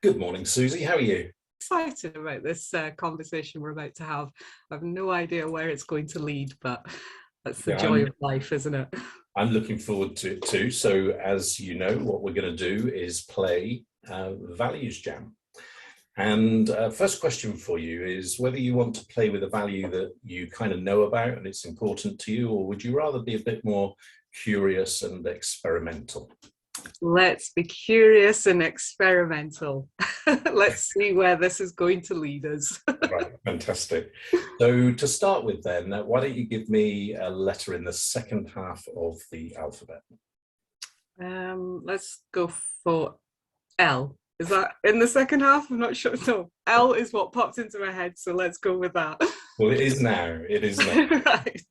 Good morning, Suzy. How are you? Excited about this conversation we're about to have. I have no idea where it's going to lead, but that's the Yeah, joy of life, isn't it? I'm looking forward to it too. So, as you know, what we're going to do is play Values Jam. And first question for you is whether you want to play with a value that you kind of know about and it's important to you, or would you rather be a bit more curious and experimental? Let's be curious and experimental. Let's see where this is going to lead us. Right, fantastic. So to start with then, why don't you give me a letter in the second half of the alphabet? Let's go for L. Is that in the second half? I'm not sure. No, L is what popped into my head, so let's go with that. Well, it is now. It is now. Right.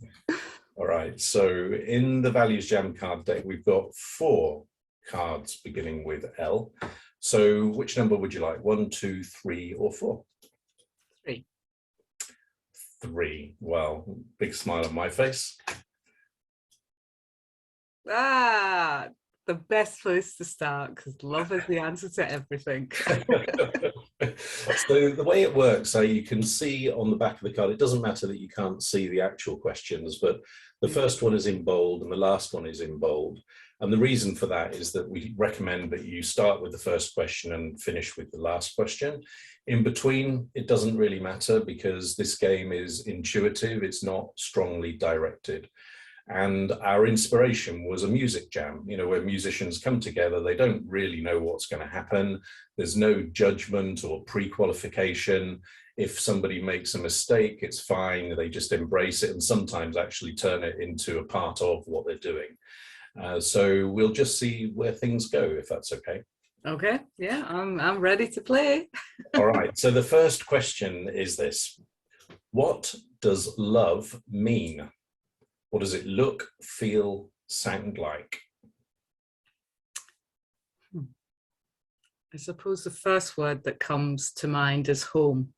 All right. So in the Values Jam card deck, we've got 4 cards beginning with L. So which number would you like? 1, 2, 3, or 4? 3. 3. Well, big smile on my face. The best place to start, because love is the answer to everything. So the way it works, so you can see on the back of the card, it doesn't matter that you can't see the actual questions, but the first one is in bold and the last one is in bold. And the reason for that is that we recommend that you start with the first question and finish with the last question. In between, it doesn't really matter because this game is intuitive, it's not strongly directed. And our inspiration was a music jam, you know, where musicians come together, they don't really know what's going to happen. There's no judgment or pre-qualification. If somebody makes a mistake, it's fine. They just embrace it and sometimes actually turn it into a part of what they're doing. So we'll just see where things go, if that's okay. Okay, yeah, I'm ready to play. All right, so the first question is this. What does love mean? What does it look, feel, sound like? I suppose the first word that comes to mind is home.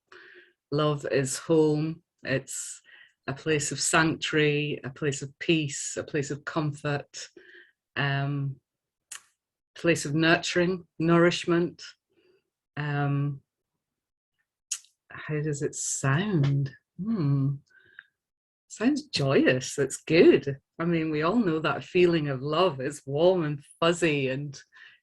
Love is home. It's a place of sanctuary, a place of peace, a place of comfort, place of nurturing, nourishment. How does it sound? Sounds joyous. That's good. I mean, we all know that feeling of love is warm and fuzzy, and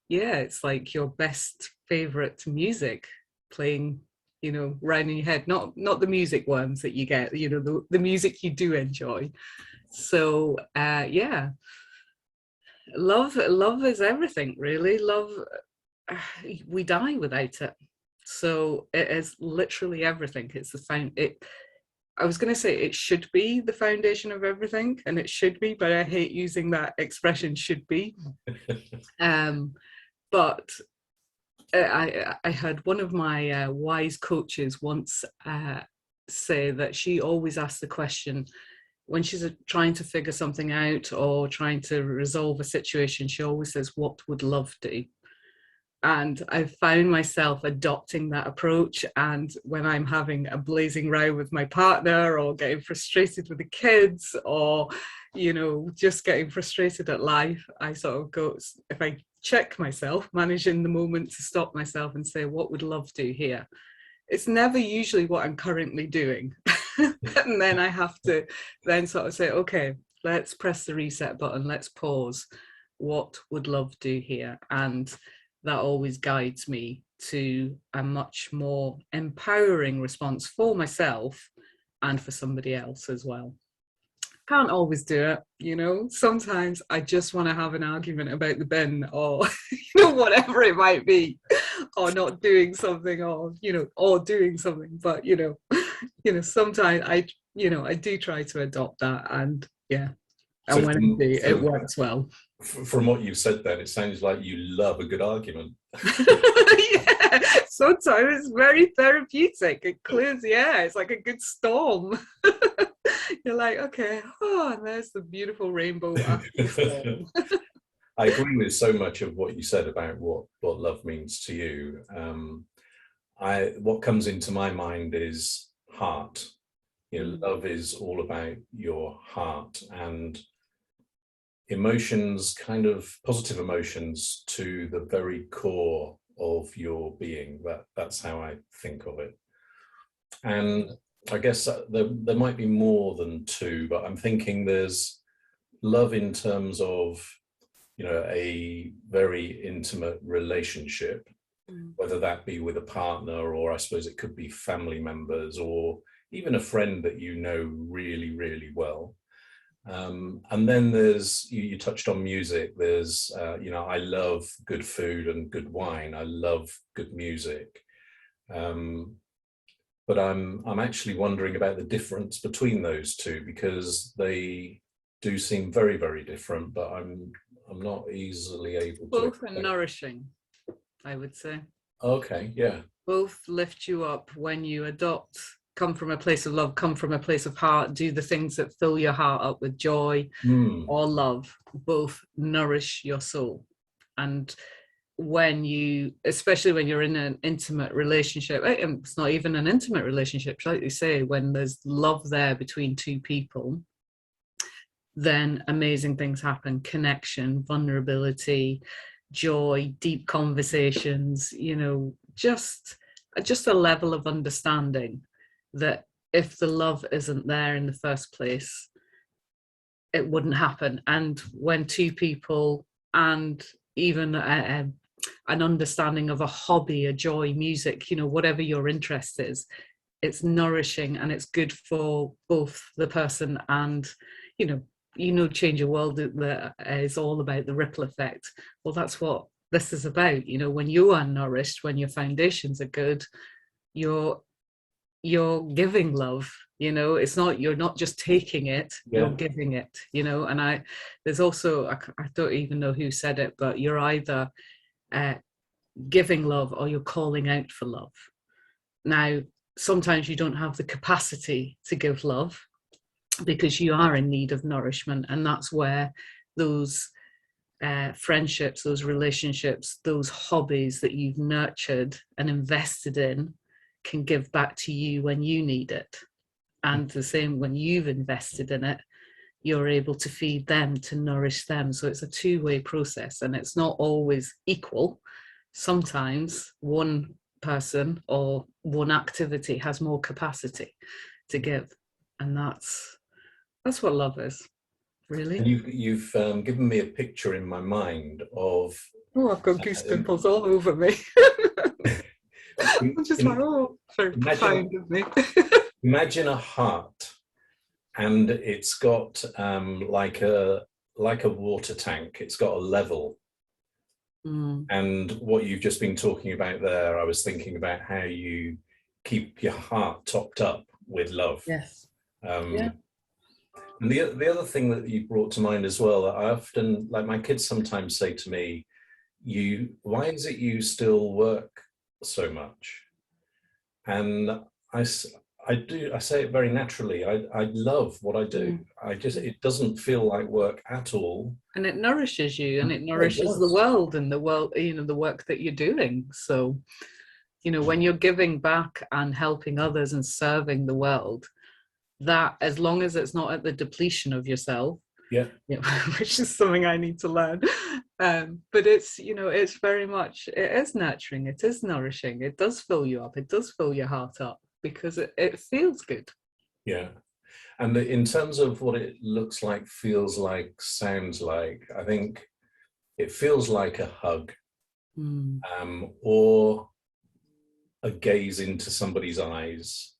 yeah, it's like your best favorite music playing, you know, round in your head. Not the music worms that you get, you know, the music you do enjoy. So yeah, love is everything, really. Love, we die without it. So it is literally everything. It's I was going to say it should be the foundation of everything, and it should be, but I hate using that expression, should be. But I heard one of my wise coaches once say that she always asks the question, when she's trying to figure something out or trying to resolve a situation, she always says, what would love do? And I've found myself adopting that approach. And when I'm having a blazing row with my partner or getting frustrated with the kids or, you know, just getting frustrated at life, I sort of go, if I check myself, manage in the moment to stop myself and say, what would love do here? It's never usually what I'm currently doing. And then I have to then sort of say, okay, let's press the reset button. Let's pause. What would love do here? And that always guides me to a much more empowering response for myself and for somebody else as well. Can't always do it, you know. Sometimes I just want to have an argument about the bin or, you know, whatever it might be, or not doing something, or, you know, or doing something. But, you know, sometimes I do try to adopt that, and yeah, and So when I do, it works well. From what you've said then, it sounds like you love a good argument. Yeah, sometimes it's very therapeutic. It clears the air. It's like a good storm. You're like, okay, oh, and there's the beautiful rainbow after the storm. I agree with so much of what you said about what love means to you. What comes into my mind is heart. You know, love is all about your heart and emotions, kind of positive emotions to the very core of your being. That's how I think of it. And I guess there might be more than two, but I'm thinking there's love in terms of, a very intimate relationship, whether that be with a partner, or I suppose it could be family members, or even a friend that you know really, really well. And then there's, you touched on music. There's, I love good food and good wine. I love good music. But I'm actually wondering about the difference between those two, because they do seem very, very different, but I'm not easily able to. Both are nourishing, I would say. Okay, yeah. Both lift you up when you come from a place of love, come from a place of heart, do the things that fill your heart up with joy or love. Both nourish your soul. And especially when you're in an intimate relationship, it's not even an intimate relationship, like you say, when there's love there between two people, then amazing things happen. Connection, vulnerability, joy, deep conversations, just a level of understanding that if the love isn't there in the first place, it wouldn't happen. And when two people, and even an understanding of a hobby, a joy, music, whatever your interest is, it's nourishing and it's good for both the person and, Change Your World is all about the ripple effect. Well, that's what this is about. When you are nourished, when your foundations are good, you're giving love. You're not just taking it, you're giving it. And there's also, I don't even know who said it, but you're either giving love or you're calling out for love. Now, sometimes you don't have the capacity to give love because you are in need of nourishment, and that's where those friendships, those relationships, those hobbies that you've nurtured and invested in can give back to you when you need it. And the same, when you've invested in it, you're able to feed them, to nourish them. So it's a two-way process, and it's not always equal. Sometimes one person or one activity has more capacity to give, and that's what love is, really. And you've given me a picture in my mind of... Oh, I've got goose pimples all over me. I'm just like, very profound of me. Imagine a heart, and it's got like a water tank. It's got a level. And what you've just been talking about there, I was thinking about how you keep your heart topped up with love. Yes. And the other thing that you brought to mind as well, that I often, like my kids sometimes say to me, why is it you still work so much? And I say it very naturally. I love what I do. It doesn't feel like work at all. And it nourishes you, and it nourishes the world, and the work that you're doing. So, when you're giving back and helping others and serving the world, that, as long as it's not at the depletion of yourself, which is something I need to learn, but it's it's very much, it is nurturing, it is nourishing, it does fill you up, it does fill your heart up, because it feels good. And in terms of what it looks like, feels like, sounds like, I think it feels like a hug, or a gaze into somebody's eyes.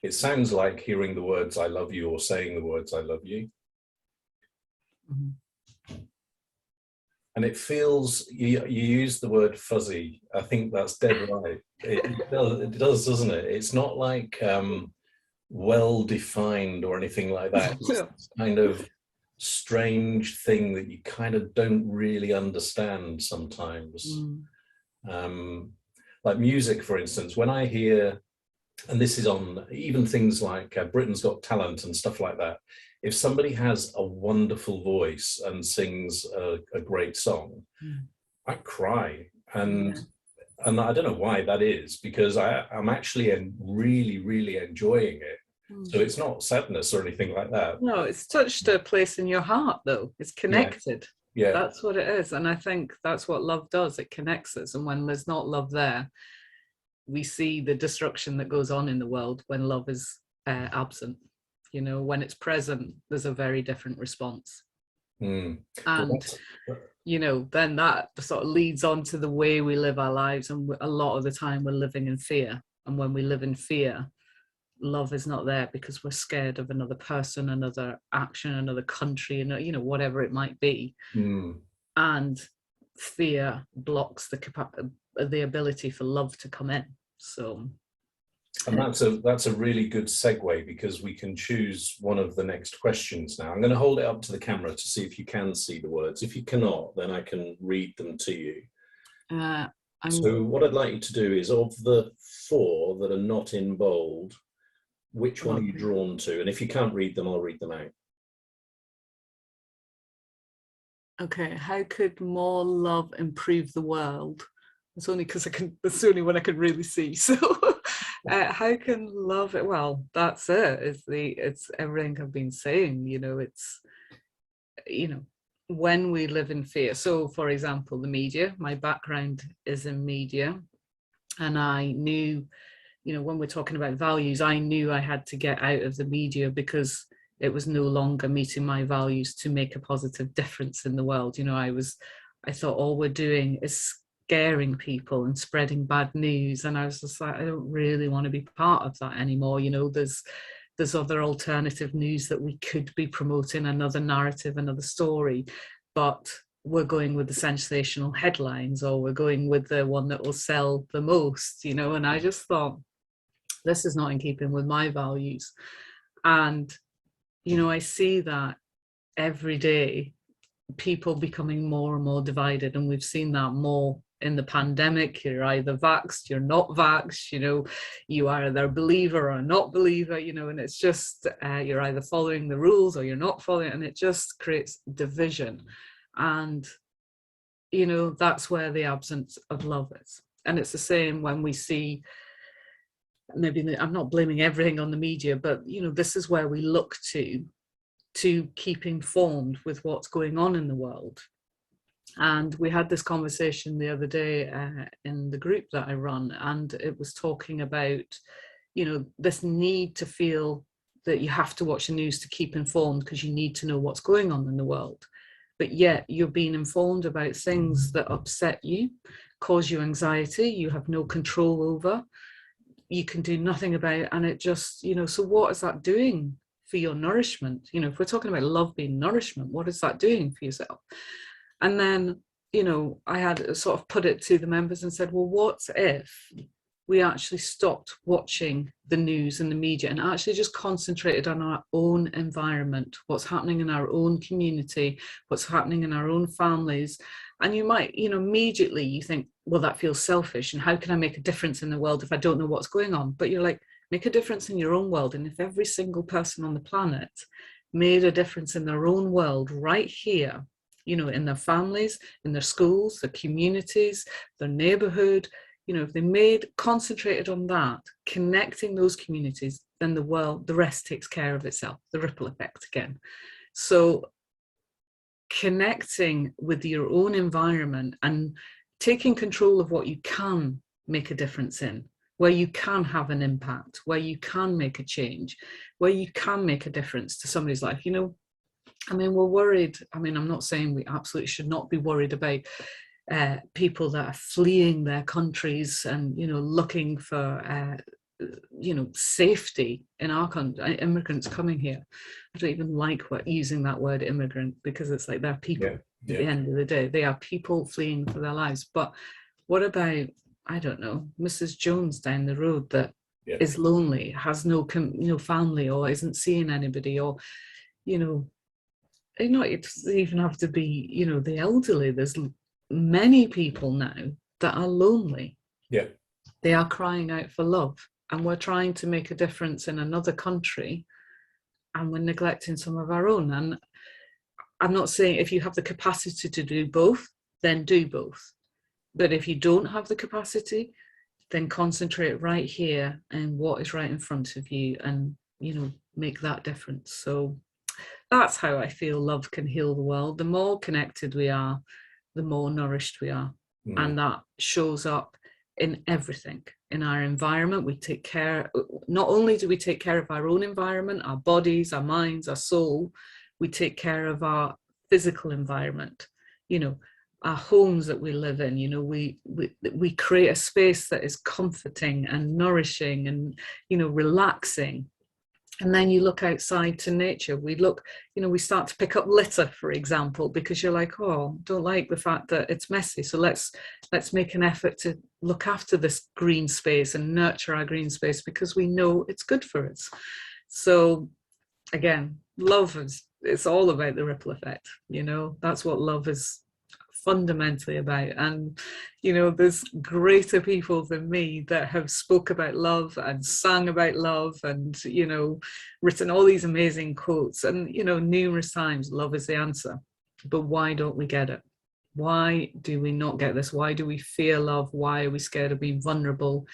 It sounds like hearing the words "I love you" or saying the words "I love you." And it feels, you use the word fuzzy. I think that's dead right. It does, doesn't it? It's not like well defined or anything like that. It's kind of strange thing that you kind of don't really understand sometimes. Like music, for instance, when I hear, and this is on even things like Britain's Got Talent and stuff like that, if somebody has a wonderful voice and sings a great song, I cry. And I don't know why that is, because I'm actually really, really enjoying it. So it's not sadness or anything like that. No, it's touched a place in your heart, though. It's connected. Yeah. That's what it is. And I think that's what love does. It connects us. And when there's not love there, we see the destruction that goes on in the world when love is absent. You know, when it's present, there's a very different response. Mm. And, you know, then that sort of leads on to the way we live our lives. And a lot of the time we're living in fear. And when we live in fear, love is not there because we're scared of another person, another action, another country, and you know, whatever it might be. And fear blocks the ability for love to come in. So, and that's a really good segue, because we can choose one of the next questions now. I'm going to hold it up to the camera to see if you can see the words. If you cannot, then I can read them to you. So what I'd like you to do is, of the 4 that are not in bold, which one are you drawn to? And if you can't read them, I'll read them out. Okay, how could more love improve the world? It's only because that's the only one I can really see. So how can love it? Well, that's it. It's everything I've been saying, you know, it's, you know, when we live in fear. So for example, the media, my background is in media, and I knew, you know, when we're talking about values, I knew I had to get out of the media because it was no longer meeting my values to make a positive difference in the world. You know, I thought all we're doing is scaring people and spreading bad news. And I was just like, I don't really want to be part of that anymore. You know, there's other alternative news that we could be promoting, another narrative, another story, but we're going with the sensational headlines, or we're going with the one that will sell the most, you know. And I just thought, this is not in keeping with my values. And, you know, I see that every day, people becoming more and more divided. And we've seen that more in the pandemic. You're either vaxxed, you're not vaxxed, you know, you are either a believer or not believer, you know, and it's just, you're either following the rules or you're not following, and it just creates division. And, you know, that's where the absence of love is. And it's the same when we see, maybe I'm not blaming everything on the media, but, you know, this is where we look to keep informed with what's going on in the world. And we had this conversation the other day in the group that I run, and it was talking about, you know, this need to feel that you have to watch the news to keep informed because you need to know what's going on in the world. But yet you're being informed about things that upset you, cause you anxiety, you have no control over, you can do nothing about, and it just, you know, so what is that doing for your nourishment? You know, if we're talking about love being nourishment, what is that doing for yourself? And then, you know, I had sort of put it to the members and said, well, what if we actually stopped watching the news and the media and actually just concentrated on our own environment, what's happening in our own community, what's happening in our own families? And you might, you know, immediately you think, well, that feels selfish, and how can I make a difference in the world if I don't know what's going on? But you're like, make a difference in your own world. And if every single person on the planet made a difference in their own world right here, you know, in their families, in their schools, their communities, their neighborhood, you know, if they concentrated on that, connecting those communities, then the rest takes care of itself, the ripple effect again. So connecting with your own environment and taking control of what you can make a difference in, where you can have an impact, where you can make a change, where you can make a difference to somebody's life. You know, I mean, we're worried. I mean, I'm not saying we absolutely should not be worried about people that are fleeing their countries and, you know, looking for, you know, safety in our country, immigrants coming here. I don't even like using that word immigrant, because it's like they're people at the end of the day. They are people fleeing for their lives. But what about, I don't know, Mrs. Jones down the road that is lonely, has no family, or isn't seeing anybody, or, you know, it doesn't even have to be, you know, the elderly. There's many people now that are lonely. Yeah. They are crying out for love, and we're trying to make a difference in another country, and we're neglecting some of our own. And I'm not saying if you have the capacity to do both, then do both. But if you don't have the capacity, then concentrate right here and what is right in front of you, and, you know, make that difference. So that's how I feel love can heal the world. The more connected we are, the more nourished we are. And that shows up in everything. In our environment, we take care, not only do we take care of our own environment, our bodies, our minds, our soul, we take care of our physical environment, you know, our homes that we live in. You know, we create a space that is comforting and nourishing and, you know, relaxing. And then you look outside to nature. We look, you know, we start to pick up litter, for example, because you're like, oh, don't like the fact that it's messy. So let's make an effort to look after this green space and nurture our green space because we know it's good for us. So again, love is, it's all about the ripple effect. You know, that's what love is fundamentally about. And you know, there's greater people than me that have spoke about love and sung about love and, you know, written all these amazing quotes and, you know, numerous times, love is the answer. But why don't we get it? Why do we not get this? Why do we fear love? Why are we scared of being vulnerable?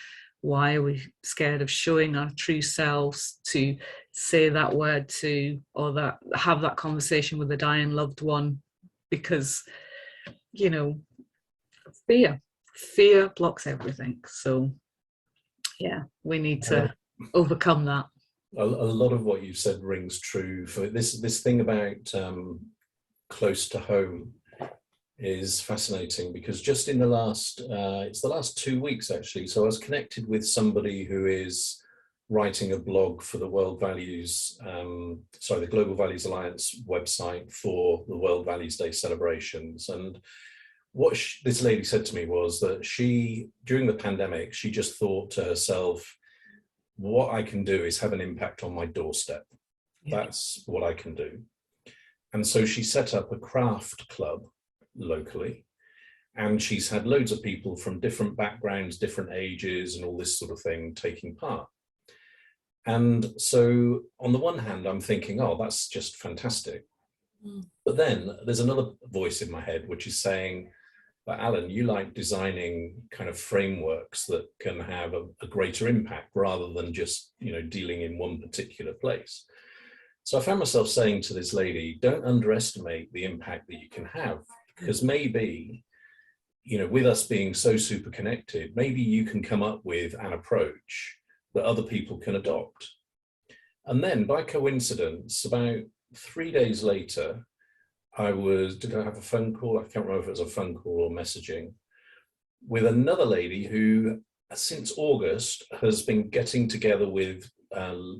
Why are we scared of showing our true selves, to say that word to, or that have that conversation with a dying loved one? Because, you know, fear blocks everything. So yeah, we need to overcome that. A lot of what you've said rings true. For this thing about close to home is fascinating, because just in the last it's the last 2 weeks actually, so I was connected with somebody who is writing a blog for the the Global Values Alliance website for the World Values Day celebrations. And what this lady said to me was that she, during the pandemic, she just thought to herself, what I can do is have an impact on my doorstep. Yeah. That's what I can do. And so she set up a craft club locally, and she's had loads of people from different backgrounds, different ages, and all this sort of thing taking part. And so on the one hand, I'm thinking, oh, that's just fantastic. But then there's another voice in my head which is saying, but Alan, you like designing kind of frameworks that can have a greater impact rather than just, you know, dealing in one particular place. So I found myself saying to this lady, don't underestimate the impact that you can have, because maybe, you know, with us being so super connected, maybe you can come up with an approach that other people can adopt. And then by coincidence, about 3 days later, did I have a phone call? I can't remember if it was a phone call or messaging, with another lady who since August has been getting together with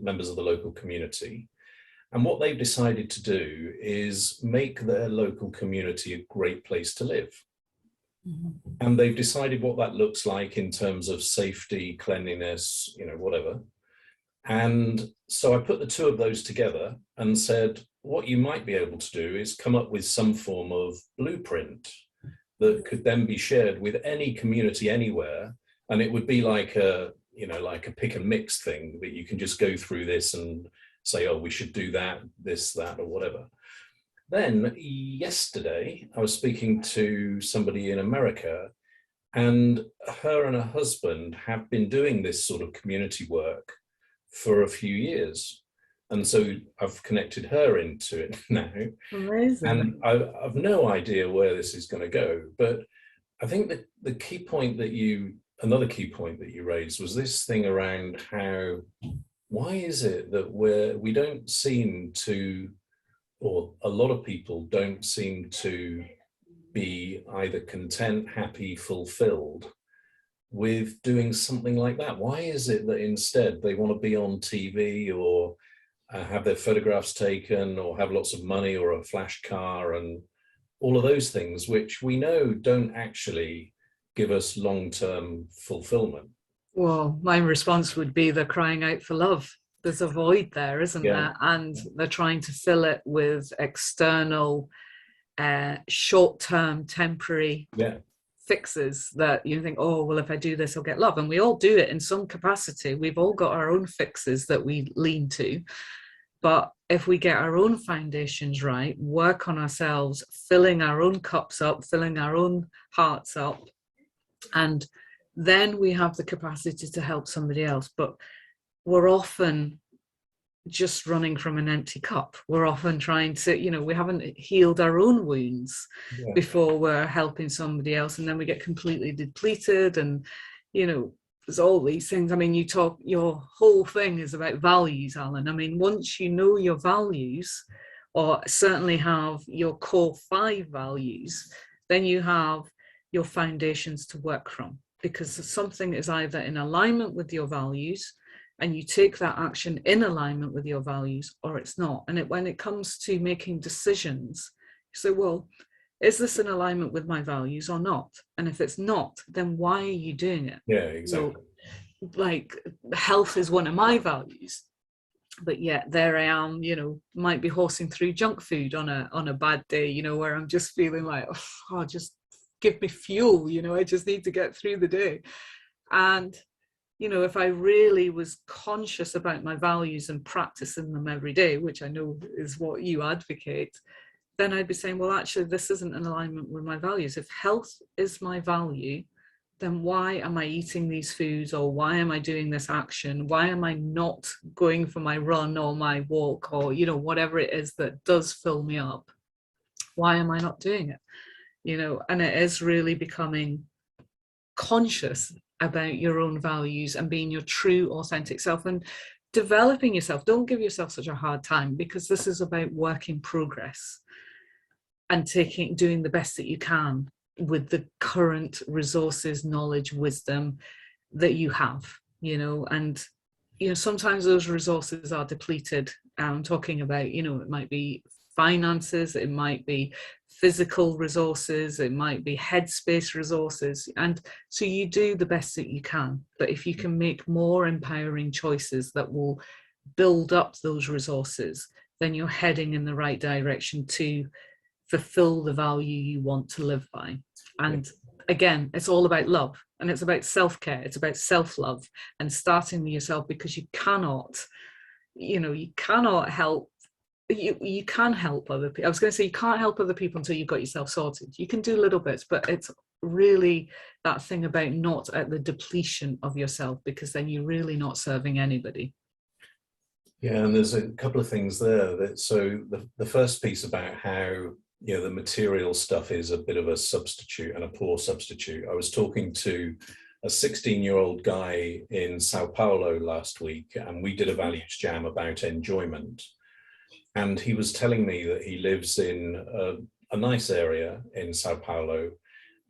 members of the local community. And what they've decided to do is make their local community a great place to live. Mm-hmm. And they've decided what that looks like in terms of safety, cleanliness, you know, whatever. And so I put the two of those together and said, what you might be able to do is come up with some form of blueprint that could then be shared with any community anywhere. And it would be like a, you know, like a pick and mix thing that you can just go through this and say, oh, we should do that, this, that, or whatever. Then yesterday, I was speaking to somebody in America, and her and her husband have been doing this sort of community work for a few years. And so I've connected her into it now. Amazing. And I've no idea where this is going to go. But I think that the key point that another key point that you raised was this thing around how, why is it that we don't seem to, or a lot of people don't seem to be either content, happy, fulfilled with doing something like that? Why is it that instead they want to be on TV or have their photographs taken or have lots of money or a flash car and all of those things, which we know don't actually give us long-term fulfillment? Well, my response would be they're crying out for love. There's a void there, isn't there? And they're trying to fill it with external, short-term, temporary fixes that you think, oh, well, if I do this, I'll get love. And we all do it in some capacity. We've all got our own fixes that we lean to. But if we get our own foundations right, work on ourselves, filling our own cups up, filling our own hearts up, and then we have the capacity to help somebody else. But we're often just running from an empty cup. We're often trying to, we haven't healed our own wounds before we're helping somebody else, and then we get completely depleted. And there's all these things. I mean, your whole thing is about values, Alan. I mean, once you know your values, or certainly have your core 5 values, then you have your foundations to work from, because something is either in alignment with your values and you take that action in alignment with your values, or it's not. And when it comes to making decisions, you say, well, is this in alignment with my values or not? And if it's not, then why are you doing it? Yeah, exactly. Like health is one of my values, but yet there I am, might be horsing through junk food on a bad day, where I'm just feeling like, oh, just give me fuel, I just need to get through the day. And if I really was conscious about my values and practicing them every day, which I know is what you advocate, then I'd be saying, well, actually, this isn't in alignment with my values. If health is my value, then why am I eating these foods, or why am I doing this action? Why am I not going for my run or my walk, or, whatever it is that does fill me up? Why am I not doing it? And it is really becoming conscious about your own values and being your true, authentic self and developing yourself. Don't give yourself such a hard time, because this is about work in progress and doing the best that you can with the current resources, knowledge, wisdom that you have, and sometimes those resources are depleted. I'm talking about, it might be finances, it might be physical resources, it might be headspace resources, and so you do the best that you can. But if you can make more empowering choices that will build up those resources, then you're heading in the right direction to fulfill the value you want to live by. And again, it's all about love, and it's about self-care, it's about self-love, and starting with yourself, because you cannot help. You can help other people. I was going to say, you can't help other people until you've got yourself sorted. You can do little bits, but it's really that thing about not at the depletion of yourself, because then you're really not serving anybody. Yeah, and there's a couple of things there. So the first piece about how the material stuff is a bit of a substitute, and a poor substitute. I was talking to a 16-year-old guy in Sao Paulo last week, and we did a ValuesJam about enjoyment. And he was telling me that he lives in a nice area in Sao Paulo,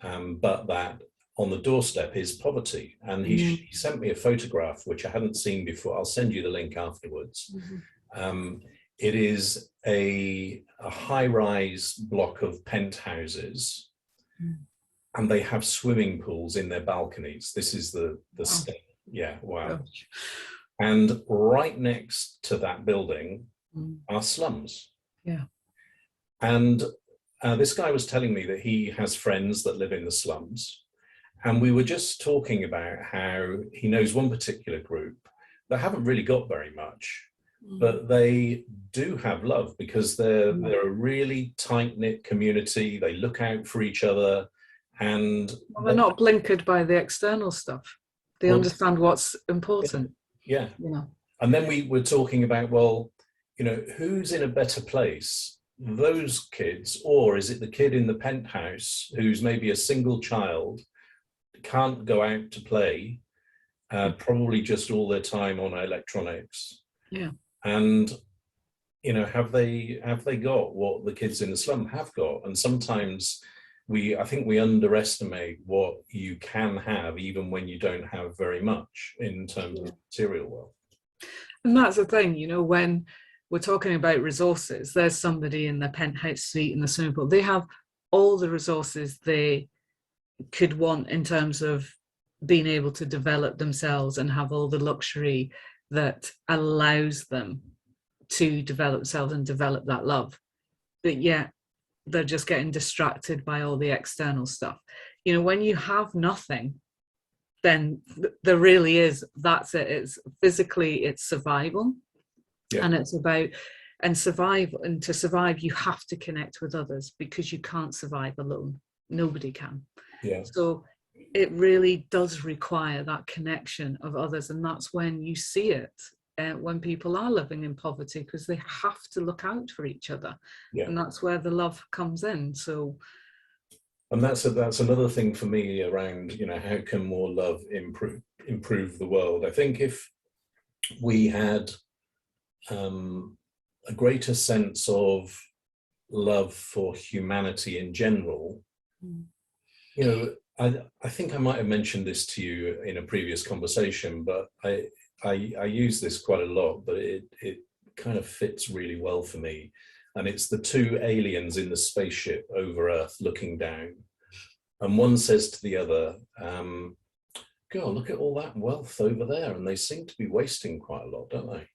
but that on the doorstep is poverty. And he sent me a photograph, which I hadn't seen before. I'll send you the link afterwards. It is a high-rise block of penthouses, and they have swimming pools in their balconies. This is the step. Yeah, wow. And right next to that building are slums. Yeah. And this guy was telling me that he has friends that live in the slums. And we were just talking about how he knows one particular group that haven't really got very much, but they do have love, because they're a really tight-knit community. They look out for each other, and they're not blinkered by the external stuff. They understand what's important. Yeah. And then we were talking about, well, who's in a better place, those kids, or is it the kid in the penthouse who's maybe a single child, can't go out to play, probably just all their time on electronics? Yeah. And have they got what the kids in the slum have got? And sometimes I think we underestimate what you can have, even when you don't have very much in terms of material wealth. And that's the thing, when we're talking about resources, there's somebody in the penthouse suite in the swimming pool. They have all the resources they could want in terms of being able to develop themselves and have all the luxury that allows them to develop themselves and develop that love. But yet they're just getting distracted by all the external stuff. When you have nothing, then there really is, that's it. It's physically, it's survival. And it's about, and to survive, you have to connect with others, because you can't survive alone. Nobody can. So it really does require that connection of others, and that's when you see it when people are living in poverty, because they have to look out for each other. Yeah. And that's where the love comes in. So, and that's another thing for me around, you know, how can more love improve the world? I think if we had a greater sense of love for humanity in general, you know, I think I might have mentioned this to you in a previous conversation, but I use this quite a lot, but it kind of fits really well for me. And it's the two aliens in the spaceship over Earth looking down. And one says to the other, "Girl, look at all that wealth over there. And they seem to be wasting quite a lot, don't they?"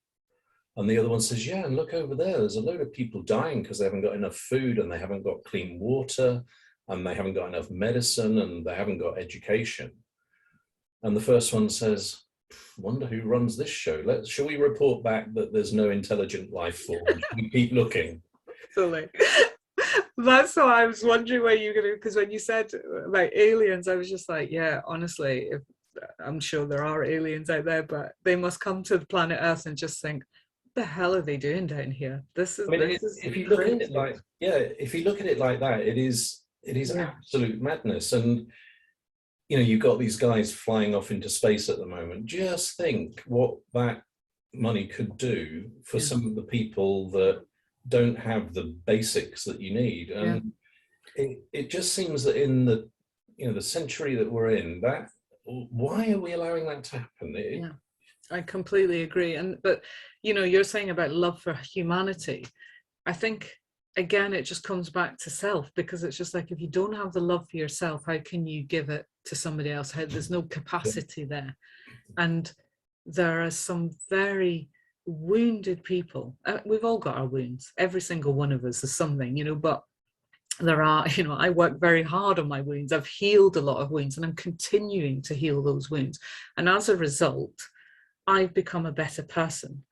And the other one says, "Yeah, and look over there. There's a load of people dying because they haven't got enough food and they haven't got clean water and they haven't got enough medicine and they haven't got education." And the first one says, "Wonder who runs this show. Shall we report back that there's no intelligent life form? Should we keep looking?" Absolutely. That's why I was wondering where you're gonna, because when you said about aliens, I was just like, yeah, honestly, if, I'm sure there are aliens out there, but they must come to the planet Earth and just think, what the hell are they doing down here? This is, I mean, this is if you look at crazy. it like, yeah, if you look at it like that, it is Yeah. absolute madness. And you know, you've got these guys flying off into space at the moment. Just think what that money could do for some of the people that don't have the basics that you need. And it just seems that in the, you know, the century that we're in, that why are we allowing that to happen? Yeah, I completely agree. But you know, you're saying about love for humanity. I think again it just comes back to self, because it's just like, if you don't have the love for yourself, how can you give it to somebody else? There's no capacity there. And there are some very wounded people. We've all got our wounds, every single one of us is something, you know, but there are, you know, I work very hard on my wounds. I've healed a lot of wounds and I'm continuing to heal those wounds. And as a result, I've become a better person.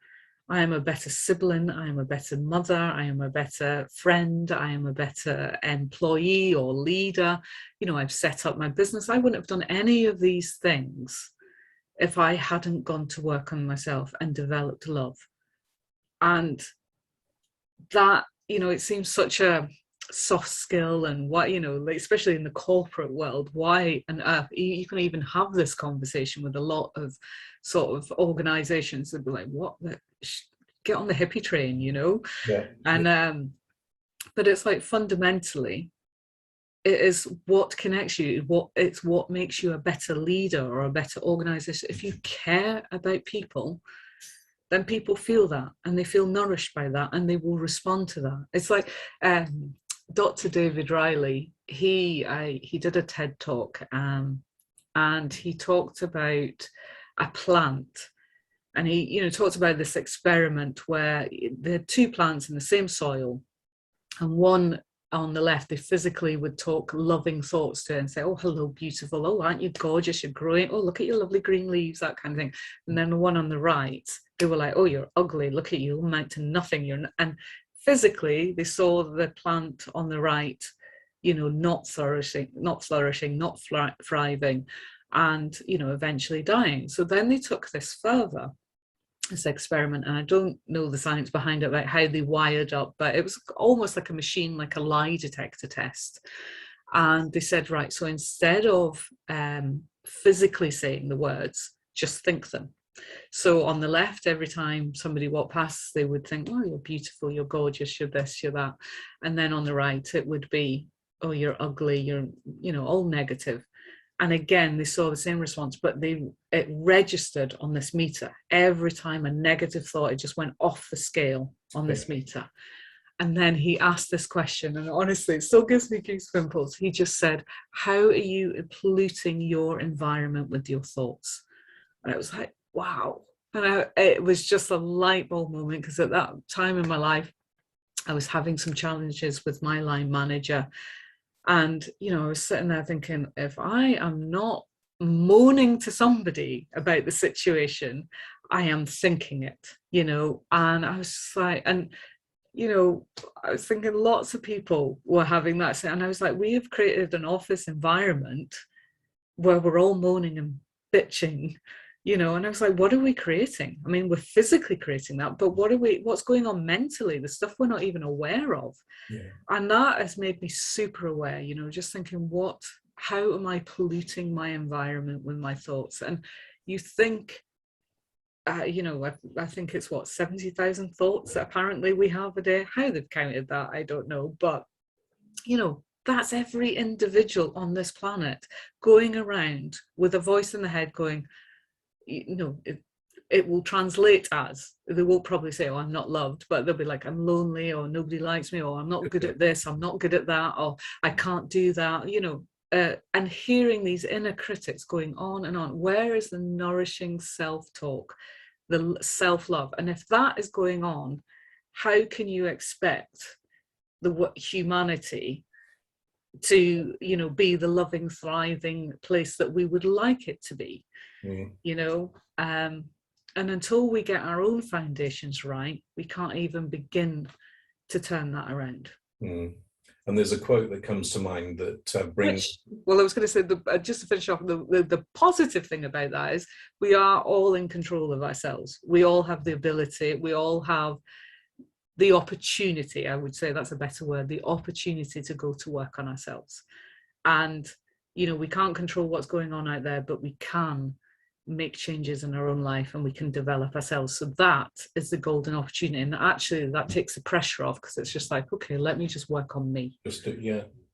I am a better sibling, I am a better mother, I am a better friend, I am a better employee or leader. You know, I've set up my business. I wouldn't have done any of these things if I hadn't gone to work on myself and developed love. And that, you know, it seems such a soft skill, and what, you know, like, especially in the corporate world, why on earth you can even have this conversation with a lot of sort of organizations that be like, what the, get on the hippie train, you know. And but it's like, fundamentally it is what connects you, what makes you a better leader or a better organization. If you care about people, then people feel that and they feel nourished by that and they will respond to that. It's like Dr. David Riley, he did a TED talk, and he talked about a plant, and he, you know, talked about this experiment where they had two plants in the same soil, and one on the left, they physically would talk loving thoughts to it and say, "Oh, hello, beautiful. Oh, aren't you gorgeous? You're growing. Oh, look at your lovely green leaves," that kind of thing. And then the one on the right, they were like, "Oh, you're ugly. Look at you, amount to nothing. And physically, they saw the plant on the right, you know, not flourishing, not thriving, and, you know, eventually dying. So then they took this further, this experiment, and I don't know the science behind it, like how they wired up, but it was almost like a machine, like a lie detector test. And they said, right, so instead of physically saying the words, just think them. So on the left, every time somebody walked past, they would think, "Oh, you're beautiful, you're gorgeous, you're this, you're that." And then on the right, it would be, "Oh, you're ugly, you're," you know, all negative. And again, they saw the same response, but it registered on this meter. Every time a negative thought, it just went off the scale on this meter. And then he asked this question, and honestly, it still gives me goosebumps. He just said, "How are you polluting your environment with your thoughts?" And I was like, wow. And it was just a light bulb moment, because at that time in my life, I was having some challenges with my line manager. And, you know, I was sitting there thinking, if I am not moaning to somebody about the situation, I am thinking it, you know. And I was just like, and, you know, I was thinking lots of people were having that. And I was like, we have created an office environment where we're all moaning and bitching, you know. And I was like, what are we creating? I mean, we're physically creating that, but what's going on mentally, the stuff we're not even aware of. Yeah. And that has made me super aware, you know, just thinking, how am I polluting my environment with my thoughts? And you think, you know, I think it's 70,000 thoughts that apparently we have a day. How they've counted that, I don't know. But, you know, that's every individual on this planet going around with a voice in the head going, you know, it will translate as, they won't probably say, oh, I'm not loved, but they'll be like, I'm lonely, or nobody likes me, or I'm not good at this, I'm not good at that, or I can't do that, you know. And hearing these inner critics going on and on, where is the nourishing self-talk, the self-love? And if that is going on, how can you expect the humanity to, you know, be the loving, thriving place that we would like it to be? You know, and until we get our own foundations right, we can't even begin to turn that around. And there's a quote that comes to mind that brings... Well, I was going to say, just to finish off, the positive thing about that is we are all in control of ourselves. We all have the ability, we all have the opportunity, I would say that's a better word, the opportunity to go to work on ourselves. And, you know, we can't control what's going on out there, but we can make changes in our own life, and we can develop ourselves. So that is the golden opportunity. And actually that takes the pressure off, because it's just like, okay, let me just work on me.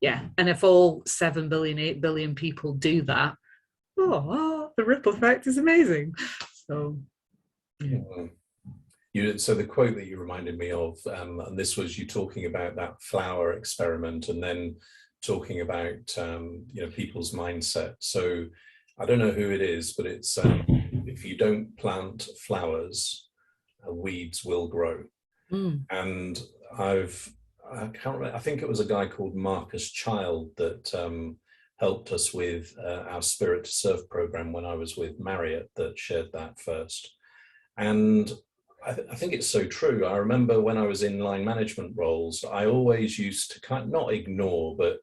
Yeah. And if all 7 billion, 8 billion people do that, the ripple effect is amazing. So so the quote that you reminded me of, and this was you talking about that flower experiment, and then talking about you know, people's mindset. So I don't know who it is, but it's if you don't plant flowers, weeds will grow. And I can't remember, I think it was a guy called Marcus Child that helped us with our Spirit to Serve program when I was with Marriott, that shared that first. And I think it's so true. I remember when I was in line management roles, I always used to kind of not ignore, but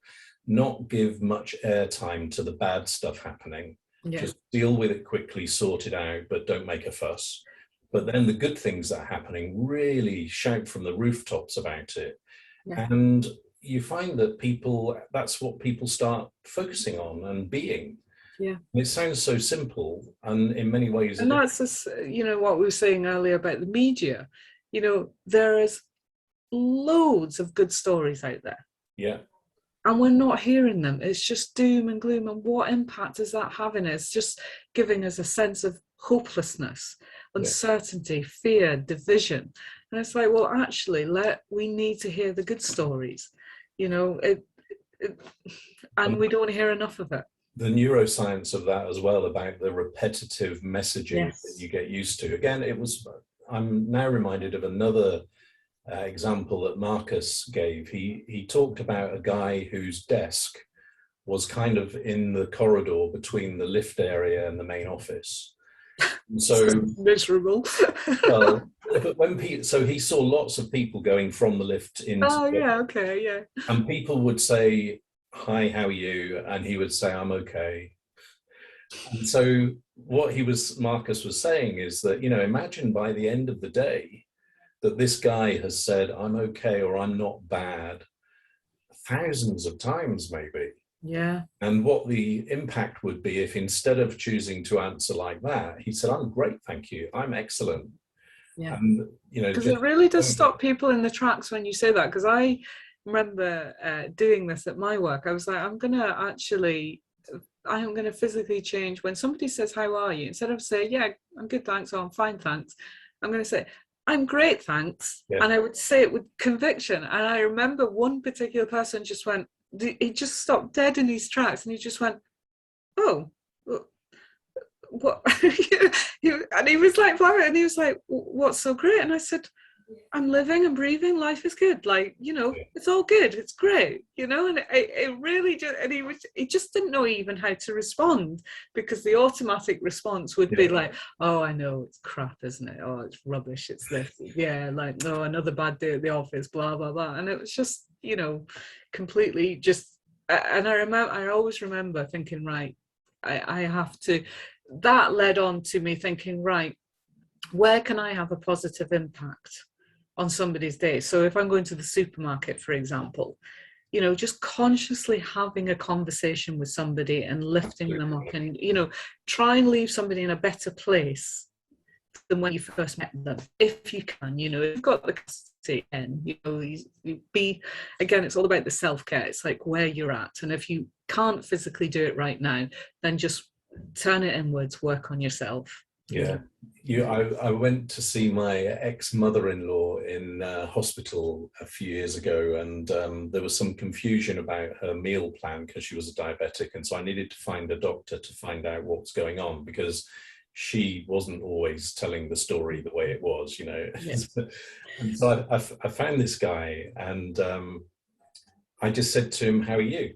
not give much airtime to the bad stuff happening. Just deal with it quickly, sort it out, but don't make a fuss. But then the good things that are happening, really shout from the rooftops about it. And you find that that's what people start focusing on and being. It sounds so simple, and in many ways, and that's just, you know, what we were saying earlier about the media. You know, there is loads of good stories out there. And we're not hearing them. It's just doom and gloom. And what impact is that having? It's just giving us a sense of hopelessness, uncertainty, fear, division. And it's like, well, actually, we need to hear the good stories, you know, and we don't hear enough of it. The neuroscience of that as well, about the repetitive messaging that you get used to. Again, I'm now reminded of another example that Marcus gave. He talked about a guy whose desk was kind of in the corridor between the lift area and the main office. So miserable. Well, so he saw lots of people going from the lift into and people would say, hi, how are you? And he would say, I'm okay. And so what Marcus was saying is that, you know, imagine by the end of the day that this guy has said, I'm okay, or I'm not bad, thousands of times maybe. And what the impact would be if, instead of choosing to answer like that, he said, I'm great, thank you, I'm excellent. And, you know, because it really does stop people in the tracks when you say that. Because I remember doing this at my work. I was like, I'm going to physically change. When somebody says, how are you? Instead of saying, yeah, I'm good, thanks, or I'm fine, thanks, I'm going to say, I'm great, thanks. And I would say it with conviction. And I remember one particular person just went, he just stopped dead in his tracks, and he just went, oh, what? And he was like, and he was like, what's so great? And I said, I'm living and breathing, life is good, like, you know, it's all good, it's great, you know. And it really just, and he just didn't know even how to respond, because the automatic response would be like, oh, I know, it's crap, isn't it? Oh, it's rubbish, it's this, like, no, another bad day at the office, blah blah blah. And it was just, you know, completely just. And I always remember thinking, right, I have to, that led on to me thinking, right, where can I have a positive impact on somebody's day? So if I'm going to the supermarket, for example, just consciously having a conversation with somebody and lifting them up, and, try and leave somebody in a better place than when you first met them, if you can. If you've got the capacity, and you be, again, it's all about the self-care. It's like where you're at, and if you can't physically do it right now, then just turn it inwards, work on yourself. Yeah, I went to see my ex-mother-in-law in hospital a few years ago, and there was some confusion about her meal plan because she was a diabetic, and so I needed to find a doctor to find out what's going on, because she wasn't always telling the story the way it was, Yes. And so I found this guy, and I just said to him, "How are you?"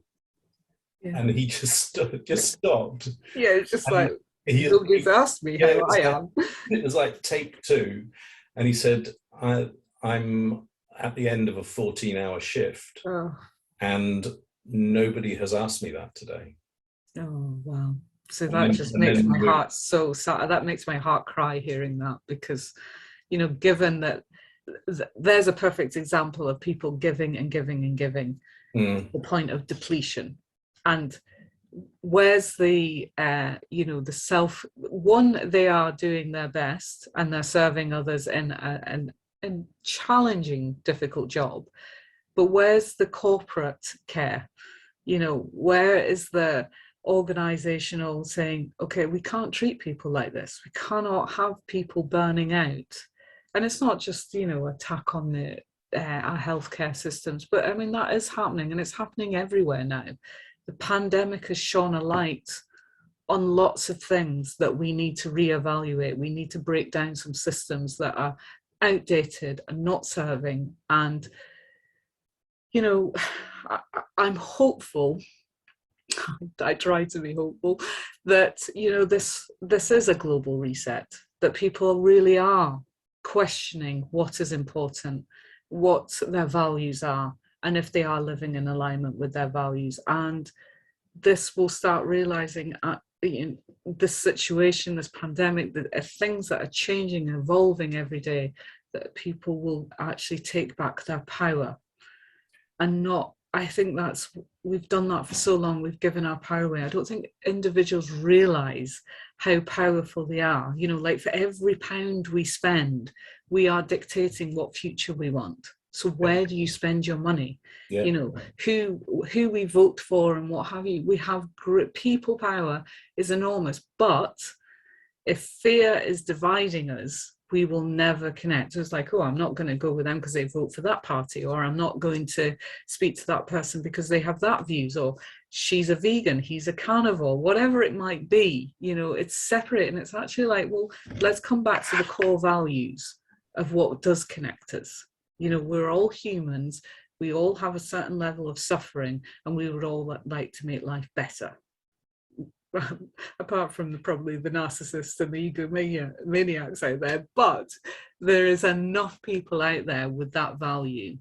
Yeah. And he just stopped. Yeah, it's just and like, nobody's asked me how I am. It was like take two. And he said, I'm at the end of a 14-hour shift. Oh. And nobody has asked me that today. Oh, wow. So that just makes my heart so sad. That makes my heart cry hearing that, because, given that there's a perfect example of people giving and giving and giving, to the point of depletion. And where's the the self, one, they are doing their best and they're serving others in a challenging, difficult job, but where's the corporate care? Where is the organizational saying, okay, we can't treat people like this, we cannot have people burning out? And it's not just attack on the our healthcare systems, but I mean, that is happening, and it's happening everywhere now. The pandemic has shone a light on lots of things that we need to reevaluate. We need to break down some systems that are outdated and not serving. And, I'm hopeful, I try to be hopeful, that, this is a global reset, that people really are questioning what is important, what their values are, and if they are living in alignment with their values. And this will start realizing this situation, this pandemic, the things that are changing and evolving every day, that people will actually take back their power. And not, I think we've done that for so long, we've given our power away. I don't think individuals realize how powerful they are. Like, for every pound we spend, we are dictating what future we want. So where do you spend your money? Yeah. Who we vote for and what have you. We have people power is enormous, but if fear is dividing us, we will never connect. It's like, oh, I'm not going to go with them because they vote for that party, or I'm not going to speak to that person because they have that views, or she's a vegan, he's a carnivore, whatever it might be. It's separate, and it's actually like, well, let's come back to the core values of what does connect us. We're all humans, we all have a certain level of suffering, and we would all like to make life better. Apart from probably the narcissists and the egomaniacs out there, but there is enough people out there with that value,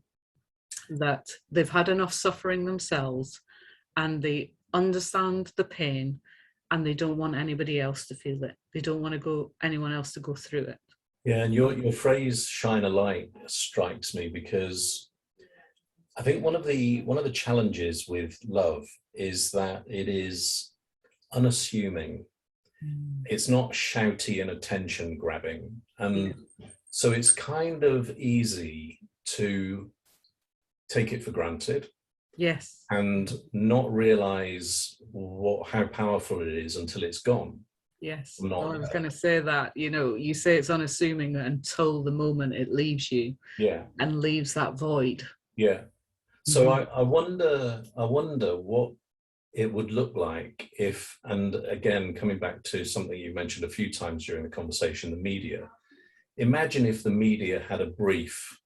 that they've had enough suffering themselves, and they understand the pain, and they don't want anybody else to feel it. They don't want anyone else to go through it. Yeah, and your phrase "shine a light" strikes me, because I think one of the challenges with love is that it is unassuming. It's not shouty and attention grabbing, and so it's kind of easy to take it for granted. Yes. And not realize how powerful it is until it's gone. Yes. I was going to say that, you say it's unassuming until the moment it leaves you. Yeah. And leaves that void. Yeah. So I wonder what it would look like if, and again, coming back to something you mentioned a few times during the conversation, the media. Imagine if the media had a brief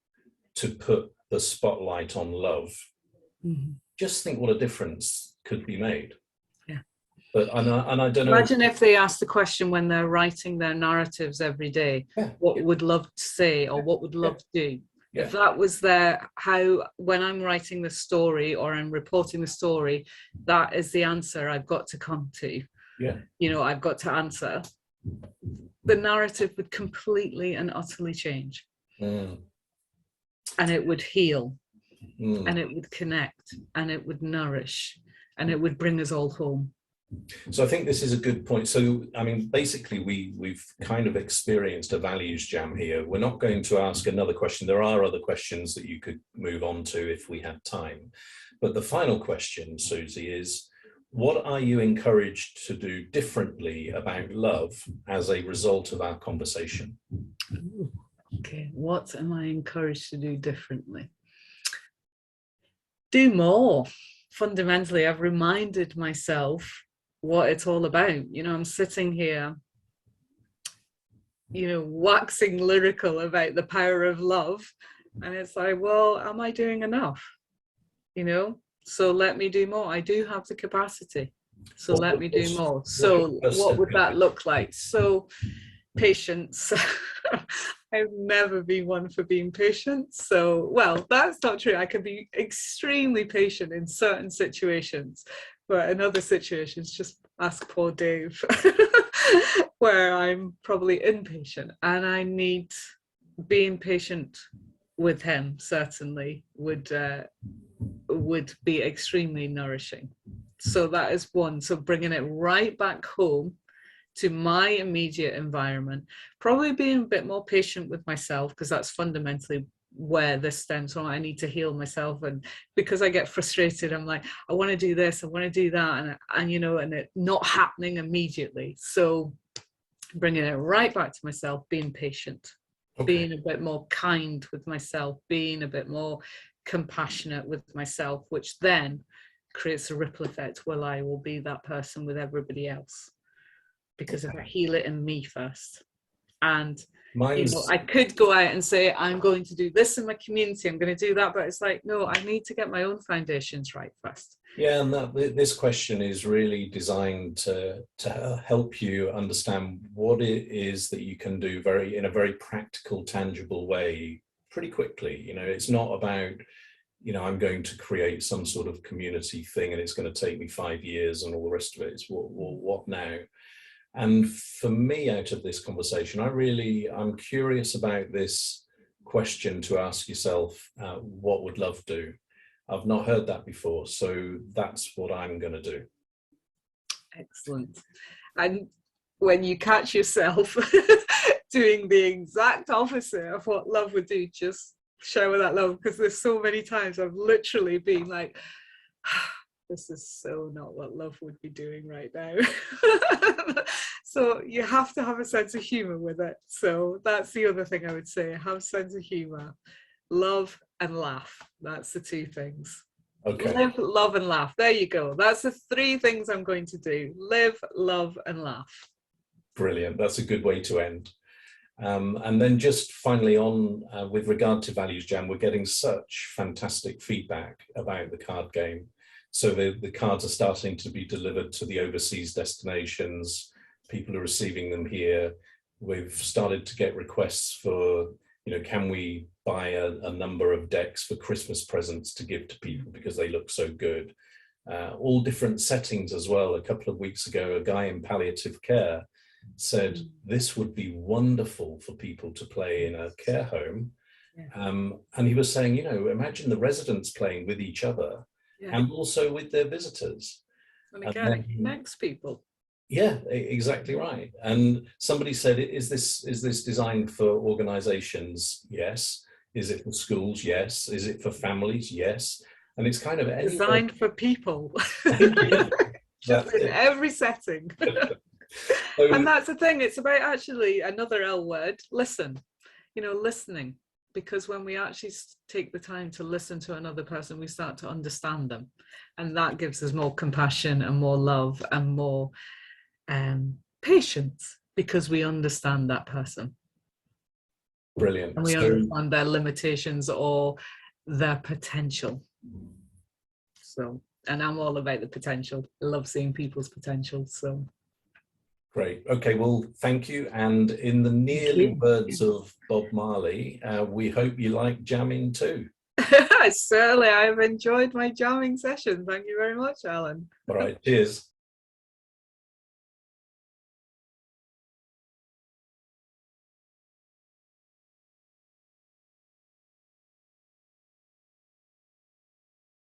to put the spotlight on love. Just think what a difference could be made. Yeah. But and I don't know. Imagine if they asked the question when they're writing their narratives every day, what would love say, or what would love do? Yeah. If that was when I'm writing the story or I'm reporting the story, that is the answer I've got to come to. you know, I've got to answer, the narrative would completely and utterly change. And it would heal, and it would connect, and it would nourish, and it would bring us all home. So I think this is a good point. So, I mean, basically, we've kind of experienced a values jam here. We're not going to ask another question. There are other questions that you could move on to if we had time. But the final question, Suzy, is what are you encouraged to do differently about love as a result of our conversation? Ooh, okay, what am I encouraged to do differently? Do more. Fundamentally, I've reminded myself what it's all about. You know, I'm sitting here, you know, waxing lyrical about the power of love. And it's like, well, am I doing enough? You know, so let me do more. I do have the capacity. So let me do more. So what would that look like? So patience. I've never been one for being patient. So, well, that's not true. I can be extremely patient in certain situations, but in other situations, just ask poor Dave, where I'm probably impatient, and I need being patient with him certainly would be extremely nourishing. So that is one. So bringing it right back home to my immediate environment, probably being a bit more patient with myself, because that's fundamentally where this stems from. I need to heal myself, and because I get frustrated, I'm like, I want to do this, I want to do that, and you know, and it not happening immediately. So bringing it right back to myself, being patient, being a bit more kind with myself, being a bit more compassionate with myself, which then creates a ripple effect where I will be that person with everybody else. Because if I heal it in me first, and you know, I could go out and say, I'm going to do this in my community, I'm going to do that, but it's like, no, I need to get my own foundations right first. Yeah, and this question is really designed to help you understand what it is that you can do in a very practical, tangible way pretty quickly. You know, it's not about, you know, I'm going to create some sort of community thing and it's going to take me 5 years and all the rest of it. It's what now? And for me, out of this conversation, I'm curious about this question to ask yourself, what would love do? I've not heard that before, so that's what I'm going to do. Excellent. And when you catch yourself doing the exact opposite of what love would do, just shower that love, because there's so many times I've literally been like, this is so not what love would be doing right now. So you have to have a sense of humor with it. So that's the other thing I would say, have a sense of humor. Love and laugh. That's the two things. Okay. Live, love, and laugh. There you go. That's the 3 things I'm going to do. Live, love, and laugh. Brilliant. That's a good way to end. And then just finally on, with regard to Values Jam, we're getting such fantastic feedback about the card game. So the cards are starting to be delivered to the overseas destinations. People are receiving them here. We've started to get requests for, you know, can we buy a number of decks for Christmas presents to give to people because they look so good. All different settings as well. A couple of weeks ago, a guy in palliative care said this would be wonderful for people to play in a care home. Yeah. And he was saying, you know, imagine the residents playing with each other. Yeah. And also with their visitors. And again, it connects people. Yeah, exactly right. And somebody said, is this designed for organizations? Yes. Is it for schools? Yes. Is it for families? Yes. And it's kind of designed for people. Just in every setting. And that's the thing, it's about actually another L word, listen. You know, listening. Because when we actually take the time to listen to another person, we start to understand them. And that gives us more compassion and more love and more patience, because we understand that person. Brilliant. And we understand their limitations or their potential. So, and I'm all about the potential. I love seeing people's potential. So. Great. Okay, well, thank you. And in the nearly words of Bob Marley, we hope you like jamming too. Certainly, I've enjoyed my jamming session. Thank you very much, Alan. All right, cheers.